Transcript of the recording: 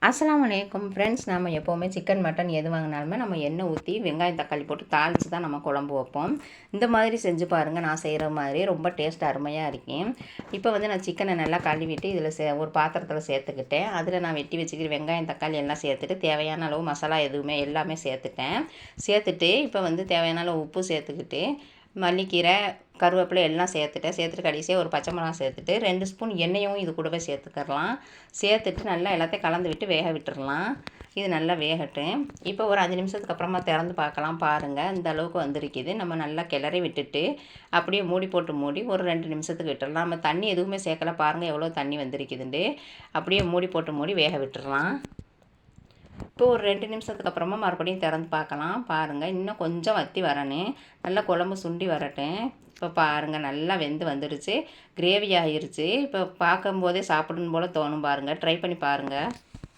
அஸ்ஸலாமு அலைக்கும் ஃப்ரெண்ட்ஸ். நம்ம எப்போவுமே சிக்கன் மட்டன் எது வாங்கினாலுமே நம்ம எண்ணெய் ஊற்றி வெங்காயம் தக்காளி போட்டு தாளித்து தான் நம்ம குழம்பு வைப்போம். இந்த மாதிரி செஞ்சு பாருங்கள், நான் செய்கிற மாதிரி ரொம்ப டேஸ்ட் அருமையாக இருக்கும். இப்போ நான் சிக்கனை நல்லா கழுவிட்டு இதில் ஒரு பாத்திரத்தில் சேர்த்துக்கிட்டேன். அதில் நான் வெட்டி வச்சுக்கிட்டு வெங்காயம் தக்காளி எல்லாம் சேர்த்துட்டு தேவையான அளவு மசாலா எதுவுமே எல்லாமே சேர்த்துட்டு இப்போ தேவையான அளவு உப்பு சேர்த்துக்கிட்டு மல்லிக்கீரை கருவேப்பிலை எல்லாம் சேர்த்துட்டு கடைசியாக ஒரு பச்சை மிளகா சேர்த்துட்டு 2 ஸ்பூன் எண்ணெயும் இது கூடவே சேர்த்துக்கலாம். சேர்த்துட்டு நல்லா எல்லாத்தையும் கலந்து விட்டு வேக விட்டுறலாம். இது நல்லா வேகட்டும். இப்போ ஒரு 5 நிமிஷத்துக்கு அப்புறமா திறந்து பார்க்கலாம். பாருங்கள், இந்த அளவுக்கு வந்திருக்குது. நம்ம நல்லா கிளறி விட்டுட்டு அப்படியே மூடி போட்டு ஒரு 2 நிமிஷத்துக்கு விட்டுடலாம். நம்ம தண்ணி எதுவுமே சேர்க்கல. பாருங்கள் எவ்வளோ தண்ணி வந்திருக்குதுண்டு. அப்படியே மூடி போட்டு வேக விட்டுடலாம். இப்போ ஒரு 2 நிமிஷத்துக்கு அப்புறமா மறுபடியும் திறந்து பார்க்கலாம். பாருங்கள், இன்னும் கொஞ்சம் வற்றி வரணும். நல்லா குழம்பு சுண்டி வரட்டும். இப்போ பாருங்கள், நல்லா வெந்து வந்துடுச்சு, கிரேவி ஆகிருச்சு. இப்போ பார்க்கும்போதே சாப்பிடணும் போல் தோணும். பாருங்கள், ட்ரை பண்ணி பாருங்கள்.